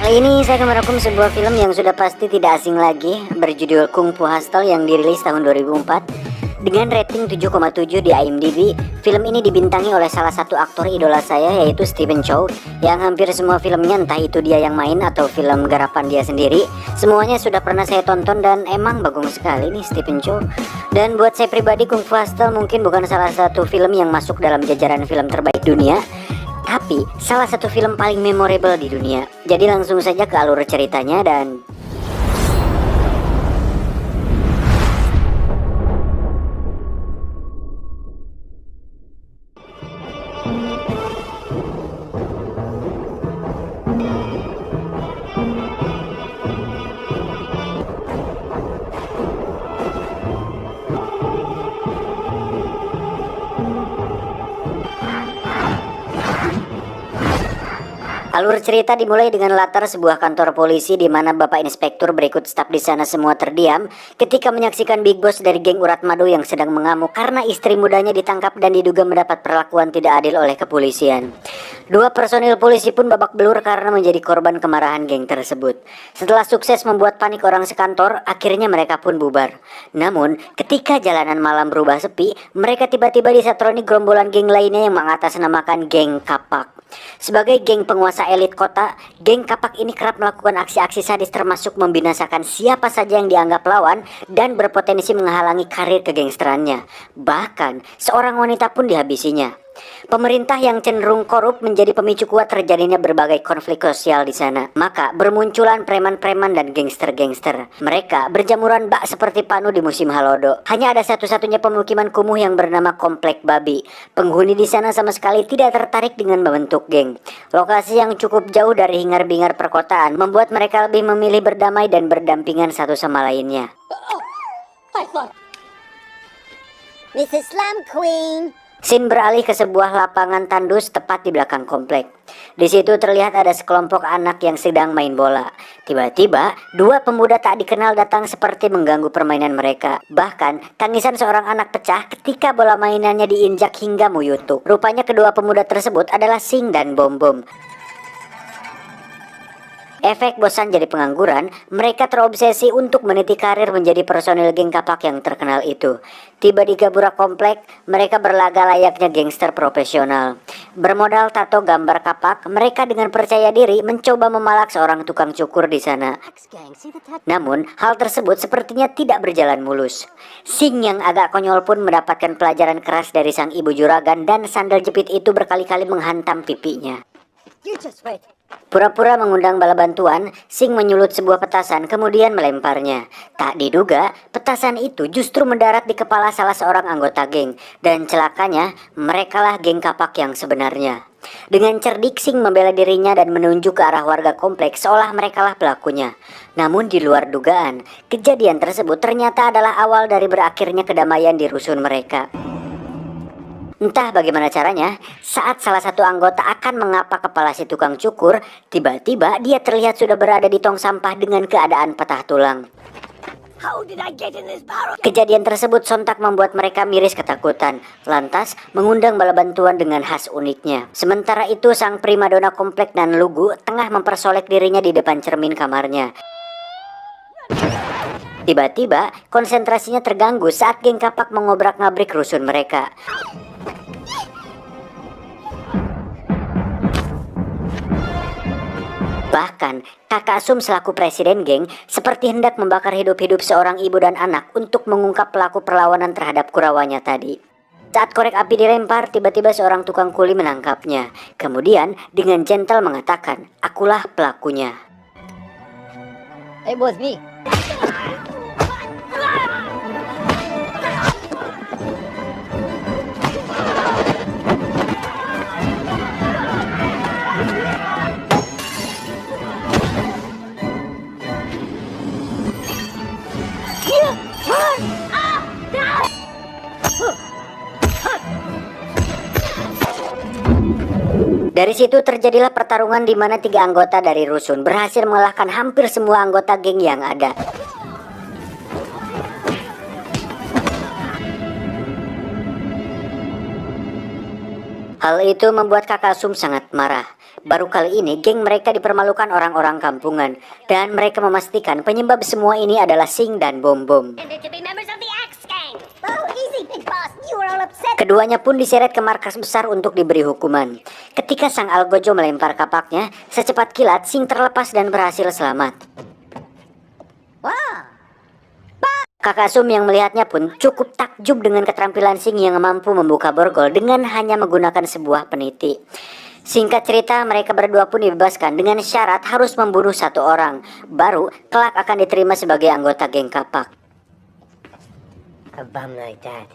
Kali ini saya akan merangkum sebuah film yang sudah pasti tidak asing lagi, berjudul Kung Fu Hustle yang dirilis tahun 2004 dengan rating 7,7 di IMDb. Film ini dibintangi oleh salah satu aktor idola saya, yaitu Stephen Chow, yang hampir semua filmnya, entah itu dia yang main atau film garapan dia sendiri, semuanya sudah pernah saya tonton dan emang bagus sekali nih Stephen Chow. Dan buat saya pribadi, Kung Fu Hustle mungkin bukan salah satu film yang masuk dalam jajaran film terbaik dunia, tapi salah satu film paling memorable di dunia. Jadi langsung saja ke alur ceritanya dan alur cerita dimulai dengan latar sebuah kantor polisi di mana Bapak Inspektur berikut staf di sana semua terdiam ketika menyaksikan Big Boss dari geng urat madu yang sedang mengamuk karena istri mudanya ditangkap dan diduga mendapat perlakuan tidak adil oleh kepolisian. Dua personil polisi pun babak belur karena menjadi korban kemarahan geng tersebut. Setelah sukses membuat panik orang sekantor, akhirnya mereka pun bubar. Namun, ketika jalanan malam berubah sepi, mereka tiba-tiba disatroni gerombolan geng lainnya yang mengatasnamakan geng Kapak. Sebagai geng penguasa elit kota, geng Kapak ini kerap melakukan aksi-aksi sadis termasuk membinasakan siapa saja yang dianggap lawan dan berpotensi menghalangi karir kegangsterannya. Bahkan, seorang wanita pun dihabisinya. Pemerintah yang cenderung korup menjadi pemicu kuat terjadinya berbagai konflik sosial di sana. Maka bermunculan preman-preman dan gangster-gangster. Mereka berjamuran bak seperti panu di musim halodo. Hanya ada satu-satunya pemukiman kumuh yang bernama Komplek Babi. Penghuni di sana sama sekali tidak tertarik dengan membentuk geng. Lokasi yang cukup jauh dari hingar-bingar perkotaan membuat mereka lebih memilih berdamai dan berdampingan satu sama lainnya. Mrs. Slam Queen. Scene beralih ke sebuah lapangan tandus tepat di belakang komplek. Di situ terlihat ada sekelompok anak yang sedang main bola. Tiba-tiba, dua pemuda tak dikenal datang seperti mengganggu permainan mereka. Bahkan, tangisan seorang anak pecah ketika bola mainannya diinjak hingga muyutuk. Rupanya kedua pemuda tersebut adalah Sing dan Bom Bom. Efek bosan jadi pengangguran, mereka terobsesi untuk meniti karir menjadi personil geng Kapak yang terkenal itu. Tiba di Gapura komplek, mereka berlaga layaknya gangster profesional. Bermodal tato gambar Kapak, mereka dengan percaya diri mencoba memalak seorang tukang cukur di sana. Namun, hal tersebut sepertinya tidak berjalan mulus. Sing yang agak konyol pun mendapatkan pelajaran keras dari sang ibu juragan dan sandal jepit itu berkali-kali menghantam pipinya. Pura-pura mengundang bala bantuan, Sing menyulut sebuah petasan kemudian melemparnya. Tak diduga, petasan itu justru mendarat di kepala salah seorang anggota geng. Dan celakanya, merekalah geng Kapak yang sebenarnya. Dengan cerdik, Sing membela dirinya dan menunjuk ke arah warga kompleks seolah merekalah pelakunya. Namun di luar dugaan, kejadian tersebut ternyata adalah awal dari berakhirnya kedamaian di rusun mereka. Entah bagaimana caranya, saat salah satu anggota akan mengapa kepala si tukang cukur, tiba-tiba dia terlihat sudah berada di tong sampah dengan keadaan patah tulang. Kejadian tersebut sontak membuat mereka miris ketakutan, lantas mengundang bala bantuan dengan khas uniknya. Sementara itu sang primadona komplek dan lugu tengah mempersolek dirinya di depan cermin kamarnya. Tiba-tiba konsentrasinya terganggu saat geng Kapak mengobrak-ngabrik rusun mereka. Bahkan, kakak Sum selaku presiden geng seperti hendak membakar hidup-hidup seorang ibu dan anak untuk mengungkap pelaku perlawanan terhadap Kurawanya tadi. Saat korek api dilempar, tiba-tiba seorang tukang kuli menangkapnya. Kemudian, dengan gentle mengatakan, "Akulah pelakunya." It was me. Dari situ terjadilah pertarungan di mana 3 anggota dari rusun berhasil mengalahkan hampir semua anggota geng yang ada. Hal itu membuat kakak Sum sangat marah. Baru kali ini geng mereka dipermalukan orang-orang kampungan, dan mereka memastikan penyebab semua ini adalah Sing dan Bom Bom. Oh, easy, big boss. You were all upset. Keduanya pun diseret ke markas besar untuk diberi hukuman. Ketika sang Algojo melempar kapaknya, secepat kilat Sing terlepas dan berhasil selamat. Wow. Kakak Sum yang melihatnya pun cukup takjub dengan keterampilan Sing yang mampu membuka borgol dengan hanya menggunakan sebuah peniti. Singkat cerita, mereka berdua pun dibebaskan dengan syarat harus membunuh satu orang. Baru kelak akan diterima sebagai anggota geng kapak. A bum like that.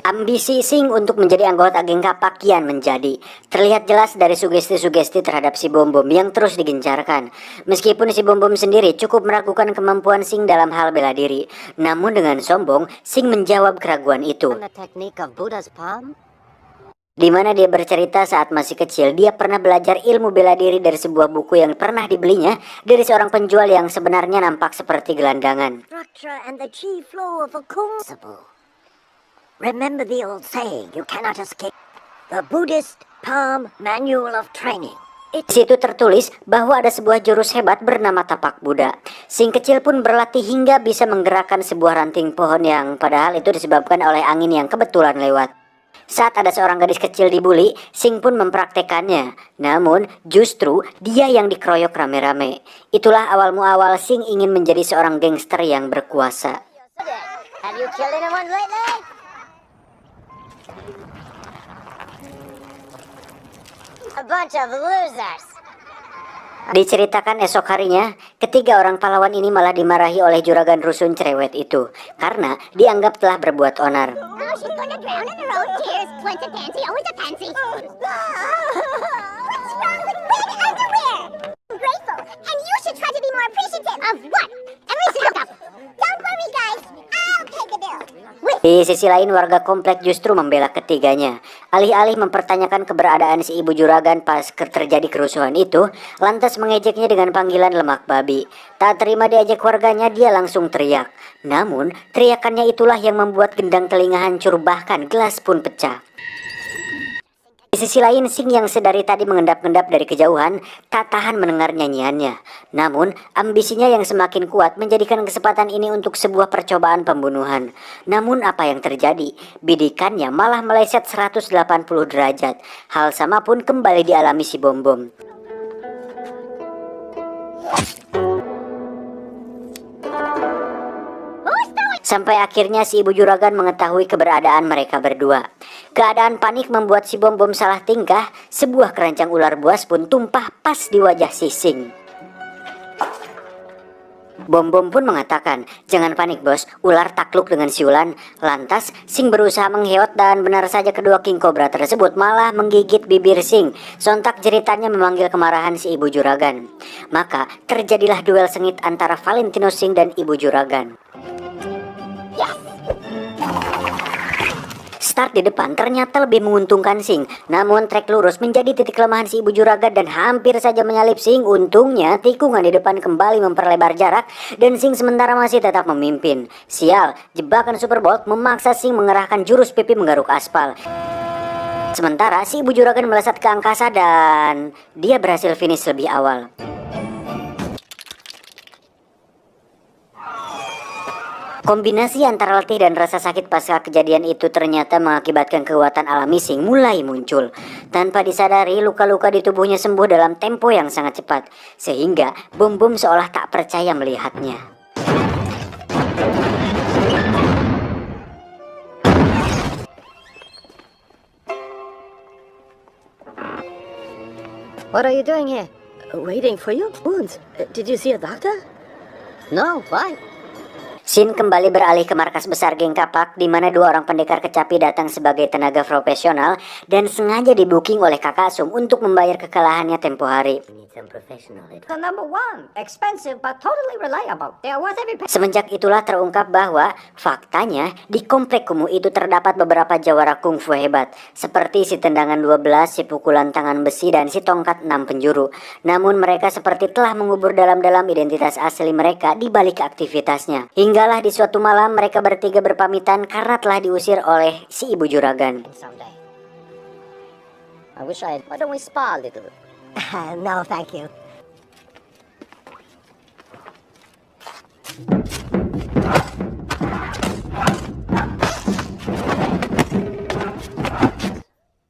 Ambisi Sing untuk menjadi anggota geng kapak kian menjadi. Terlihat jelas dari sugesti-sugesti terhadap si Bom Bom yang terus digencarkan. Meskipun si Bom Bom sendiri cukup meragukan kemampuan Sing dalam hal bela diri, namun dengan sombong, Sing menjawab keraguan itu. The technique of Buddha's palm? Di mana dia bercerita saat masih kecil, dia pernah belajar ilmu bela diri dari sebuah buku yang pernah dibelinya dari seorang penjual yang sebenarnya nampak seperti gelandangan. Structure and the chi flow of a kung. Remember the old saying, you cannot escape the Buddhist palm manual of training. Di situ tertulis bahwa ada sebuah jurus hebat bernama tapak Buddha. Sing kecil pun berlatih hingga bisa menggerakkan sebuah ranting pohon yang padahal itu disebabkan oleh angin yang kebetulan lewat. Saat ada seorang gadis kecil dibully, Sing pun mempraktekannya. Namun justru dia yang dikeroyok rame-rame. Itulah awal muawal Sing ingin menjadi seorang gangster yang berkuasa. Have you killed anyone lately? A bunch of losers. Diceritakan esok harinya, ketiga orang pahlawan ini malah dimarahi oleh juragan rusun cerewet itu karena dianggap telah berbuat onar. Oh, she's gonna drown in her own tears. Twice a pansy, always a pansy. What's wrong with red underwear? I'm grateful, and you should try to be more appreciative of what? Every single cup. Don't worry, guys. I'll pay the bill. Di sisi lain, warga komplek justru membela ketiganya. Alih-alih mempertanyakan keberadaan si ibu juragan pas terjadi kerusuhan itu, lantas mengejeknya dengan panggilan lemak babi. Tak terima diajak warganya, dia langsung teriak. Namun, teriakannya itulah yang membuat gendang telinga hancur, bahkan gelas pun pecah. Di sisi lain, Sing yang sedari tadi mengendap-endap dari kejauhan tak tahan mendengar nyanyiannya. Namun, ambisinya yang semakin kuat menjadikan kesempatan ini untuk sebuah percobaan pembunuhan. Namun apa yang terjadi? Bidikannya malah meleset 180 derajat. Hal sama pun kembali dialami si Bom Bom. Sampai akhirnya si ibu juragan mengetahui keberadaan mereka berdua. Keadaan panik membuat si Bom Bom salah tingkah. Sebuah keranjang ular buas pun tumpah pas di wajah si Sing. Bom Bom pun mengatakan, "Jangan panik bos, ular takluk dengan siulan." Lantas Sing berusaha mengheot dan benar saja kedua king cobra tersebut malah menggigit bibir Sing. Sontak jeritannya memanggil kemarahan si ibu juragan. Maka terjadilah duel sengit antara Valentino Sing dan ibu juragan. Start di depan ternyata lebih menguntungkan Sing. Namun trek lurus menjadi titik kelemahan si ibu juragan dan hampir saja menyalip Sing. Untungnya tikungan di depan kembali memperlebar jarak dan Sing sementara masih tetap memimpin. Sial, jebakan Super Bolt memaksa Sing mengerahkan jurus pipi menggaruk aspal. Sementara si ibu juragan melesat ke angkasa dan dia berhasil finish lebih awal. Kombinasi antara letih dan rasa sakit pasca kejadian itu ternyata mengakibatkan kekuatan alami Sing mulai muncul. Tanpa disadari, luka-luka di tubuhnya sembuh dalam tempo yang sangat cepat, sehingga Bom Bom seolah tak percaya melihatnya. What are you doing here? Waiting for your wounds. Did you see a doctor? No, why? Shin kembali beralih ke markas besar geng kapak di mana dua orang pendekar kecapi datang sebagai tenaga profesional dan sengaja dibuking oleh kakak Sum untuk membayar kekalahannya tempo hari. The number one, expensive but totally reliable. They're worth every penny. Semenjak itulah terungkap bahwa faktanya di komplek kumuh itu terdapat beberapa jawara kungfu hebat seperti si tendangan 12, si pukulan tangan besi, dan si tongkat 6 penjuru. Namun mereka seperti telah mengubur dalam-dalam identitas asli mereka di balik aktivitasnya. Hinggalah di suatu malam mereka bertiga berpamitan karena telah diusir oleh si ibu juragan. Someday. Why don't we spar a little? No, thank you.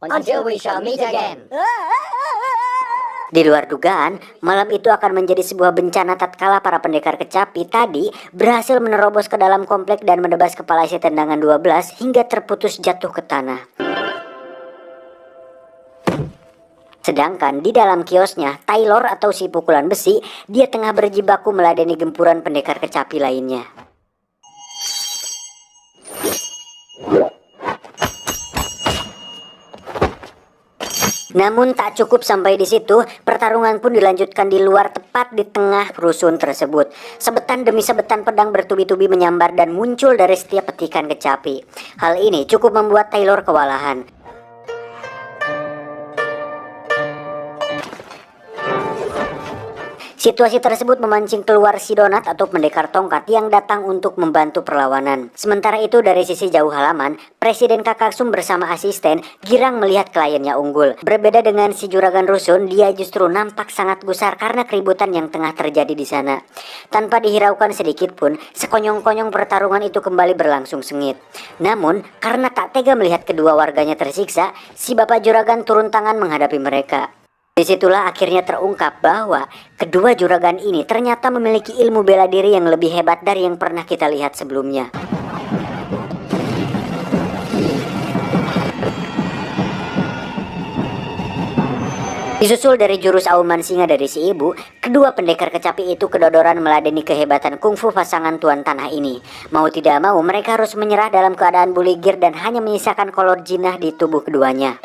Until we shall meet again. Di luar dugaan, malam itu akan menjadi sebuah bencana tatkala para pendekar kecapi tadi berhasil menerobos ke dalam komplek dan menebas kepala si tendangan 12 hingga terputus jatuh ke tanah. Sedangkan di dalam kiosnya, Taylor atau si pukulan besi, dia tengah berjibaku meladeni gempuran pendekar kecapi lainnya. Namun tak cukup sampai di situ, pertarungan pun dilanjutkan di luar tepat di tengah rusun tersebut. Sebetan demi sebetan pedang bertubi-tubi menyambar dan muncul dari setiap petikan kecapi. Hal ini cukup membuat Taylor kewalahan. Situasi tersebut memancing keluar si Donat atau pendekar tongkat yang datang untuk membantu perlawanan. Sementara itu dari sisi jauh halaman, Presiden Kakaksum bersama asisten girang melihat kliennya unggul. Berbeda dengan si juragan rusun, dia justru nampak sangat gusar karena keributan yang tengah terjadi di sana. Tanpa dihiraukan sedikit pun, sekonyong-konyong pertarungan itu kembali berlangsung sengit. Namun, karena tak tega melihat kedua warganya tersiksa, si bapak juragan turun tangan menghadapi mereka. Disitulah akhirnya terungkap bahwa kedua juragan ini ternyata memiliki ilmu bela diri yang lebih hebat dari yang pernah kita lihat sebelumnya. Disusul dari jurus auman singa dari si ibu, kedua pendekar kecapi itu kedodoran meladeni kehebatan kungfu pasangan tuan tanah ini. Mau tidak mau mereka harus menyerah dalam keadaan buligir dan hanya menyisakan kolor jinah di tubuh keduanya.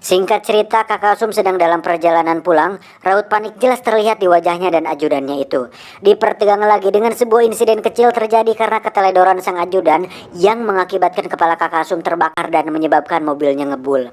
Singkat cerita, Kakaksum sedang dalam perjalanan pulang. Raut panik jelas terlihat di wajahnya dan ajudannya itu. Dipertegang lagi dengan sebuah insiden kecil terjadi karena keteledoran sang ajudan yang mengakibatkan kepala Kakaksum terbakar dan menyebabkan mobilnya ngebul.